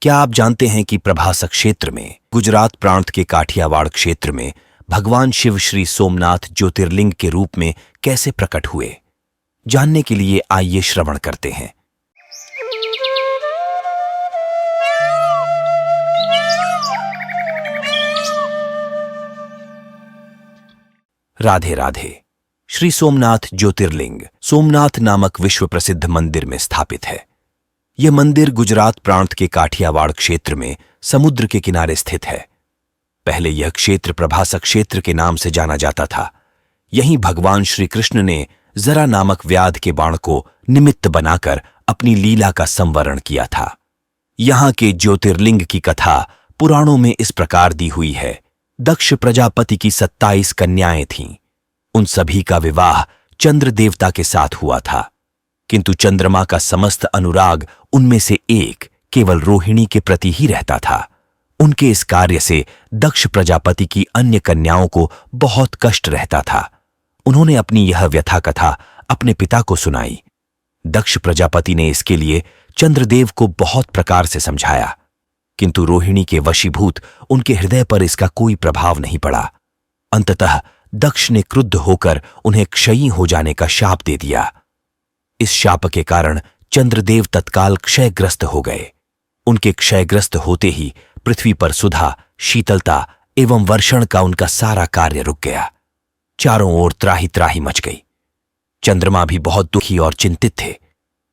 क्या आप जानते हैं कि प्रभासक क्षेत्र में गुजरात प्रांत के काठियावाड़ क्षेत्र में भगवान शिव श्री सोमनाथ ज्योतिर्लिंग के रूप में कैसे प्रकट हुए? जानने के लिए आइए श्रवण करते हैं। राधे राधे। श्री सोमनाथ ज्योतिर्लिंग सोमनाथ नामक विश्व प्रसिद्ध मंदिर में स्थापित है। यह मंदिर गुजरात प्रांत के काठियावाड़ क्षेत्र में समुद्र के किनारे स्थित है। पहले यह क्षेत्र प्रभासक क्षेत्र के नाम से जाना जाता था। यहीं भगवान श्री कृष्ण ने जरा नामक व्याध के बाण को निमित्त बनाकर अपनी लीला का संवरण किया था। यहां के ज्योतिर्लिंग की कथा पुराणों में इस प्रकार दी हुई है। दक्ष प्रजापति की 27 कन्याएं थीं। उन सभी का विवाह चंद्र देवता के साथ हुआ था, किंतु चंद्रमा का समस्त अनुराग उनमें से एक केवल रोहिणी के प्रति ही रहता था। उनके इस कार्य से दक्ष प्रजापति की अन्य कन्याओं को बहुत कष्ट रहता था। उन्होंने अपनी यह व्यथा कथा अपने पिता को सुनाई। दक्ष प्रजापति ने इसके लिए चंद्रदेव को बहुत प्रकार से समझाया, किंतु रोहिणी के वशीभूत उनके हृदय पर इसका कोई प्रभाव नहीं पड़ा। अंततः दक्ष ने क्रुद्ध होकर उन्हें क्षयी हो जाने का शाप दे दिया। इस शाप के कारण चंद्रदेव तत्काल क्षयग्रस्त हो गए। उनके क्षयग्रस्त होते ही पृथ्वी पर सुधा, शीतलता एवं वर्षण का उनका सारा कार्य रुक गया। चारों ओर त्राही त्राही मच गई। चंद्रमा भी बहुत दुखी और चिंतित थे।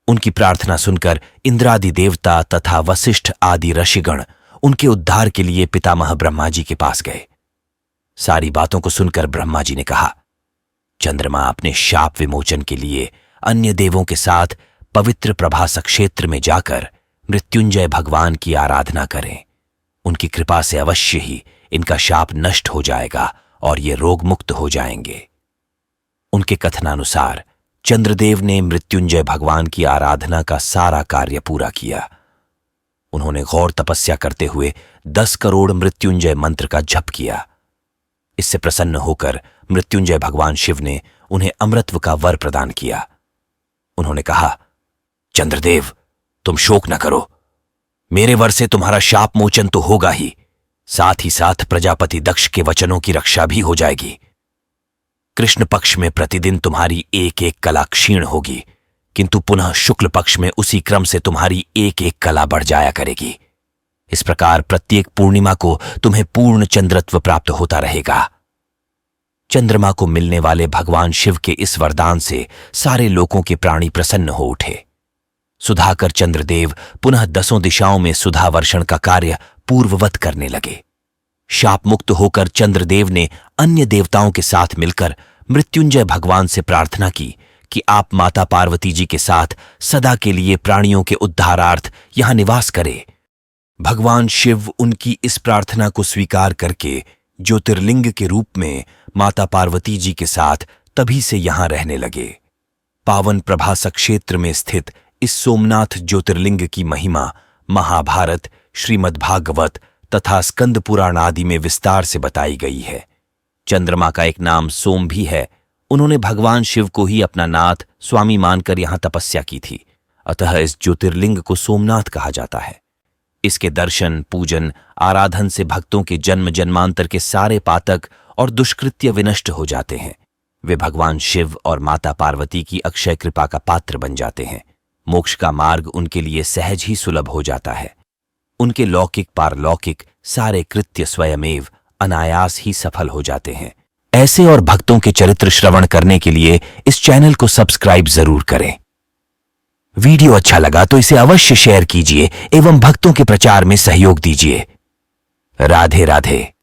उनकी प्रार्थना सुनकर इंद्रादि देवता तथा वशिष्ठ आदि ऋषिगण उनके उद्धार के लिए पितामह ब्रह्मा जी के पास गए। सारी बातों को सुनकर ब्रह्मा जी ने कहा, चंद्रमा अपने शाप विमोचन के लिए अन्य देवों के साथ पवित्र प्रभासक क्षेत्र में जाकर मृत्युंजय भगवान की आराधना करें। उनकी कृपा से अवश्य ही इनका शाप नष्ट हो जाएगा और ये रोग मुक्त हो जाएंगे। उनके कथनानुसार चंद्रदेव ने मृत्युंजय भगवान की आराधना का सारा कार्य पूरा किया। उन्होंने घोर तपस्या करते हुए 10 करोड़ मृत्युंजय मंत्र का जप किया। इससे प्रसन्न होकर मृत्युंजय भगवान शिव ने उन्हें अमृतत्व का वर प्रदान किया। उन्होंने कहा, चंद्रदेव, तुम शोक न करो। मेरे वर से तुम्हारा शाप मोचन तो होगा ही, साथ ही साथ प्रजापति दक्ष के वचनों की रक्षा भी हो जाएगी। कृष्ण पक्ष में प्रतिदिन तुम्हारी एक एक कला क्षीण होगी, किंतु पुनः शुक्ल पक्ष में उसी क्रम से तुम्हारी एक एक कला बढ़ जाया करेगी। इस प्रकार प्रत्येक पूर्णिमा को तुम्हें पूर्ण चंद्रत्व प्राप्त होता रहेगा। चंद्रमा को मिलने वाले भगवान शिव के इस वरदान से सारे लोगों के प्राणी प्रसन्न हो उठे। सुधाकर चंद्रदेव पुनः 10 दिशाओं में सुधा वर्षण का कार्य पूर्ववत करने लगे। शाप मुक्त होकर चंद्रदेव ने अन्य देवताओं के साथ मिलकर मृत्युंजय भगवान से प्रार्थना की कि आप माता पार्वती जी के साथ सदा के लिए प्राणियों के उद्धारार्थ यहां निवास करें। भगवान शिव उनकी इस प्रार्थना को स्वीकार करके ज्योतिर्लिंग के रूप में माता पार्वती जी के साथ तभी से यहां रहने लगे। पावन प्रभासक क्षेत्र में स्थित इस सोमनाथ ज्योतिर्लिंग की महिमा महाभारत, श्रीमद्भागवत तथा स्कंद पुराण आदि में विस्तार से बताई गई है। चंद्रमा का एक नाम सोम भी है। उन्होंने भगवान शिव को ही अपना नाथ स्वामी मानकर यहां तपस्या की थी, अतः इस ज्योतिर्लिंग को सोमनाथ कहा जाता है। इसके दर्शन, पूजन, आराधन से भक्तों के जन्म जन्मांतर के सारे पातक और दुष्कृत्य विनष्ट हो जाते हैं। वे भगवान शिव और माता पार्वती की अक्षय कृपा का पात्र बन जाते हैं। मोक्ष का मार्ग उनके लिए सहज ही सुलभ हो जाता है। उनके लौकिक पारलौकिक सारे कृत्य स्वयमेव अनायास ही सफल हो जाते हैं। ऐसे और भक्तों के चरित्र श्रवण करने के लिए इस चैनल को सब्सक्राइब जरूर करें। वीडियो अच्छा लगा तो इसे अवश्य शेयर कीजिए एवं भक्तों के प्रचार में सहयोग दीजिए। राधे राधे।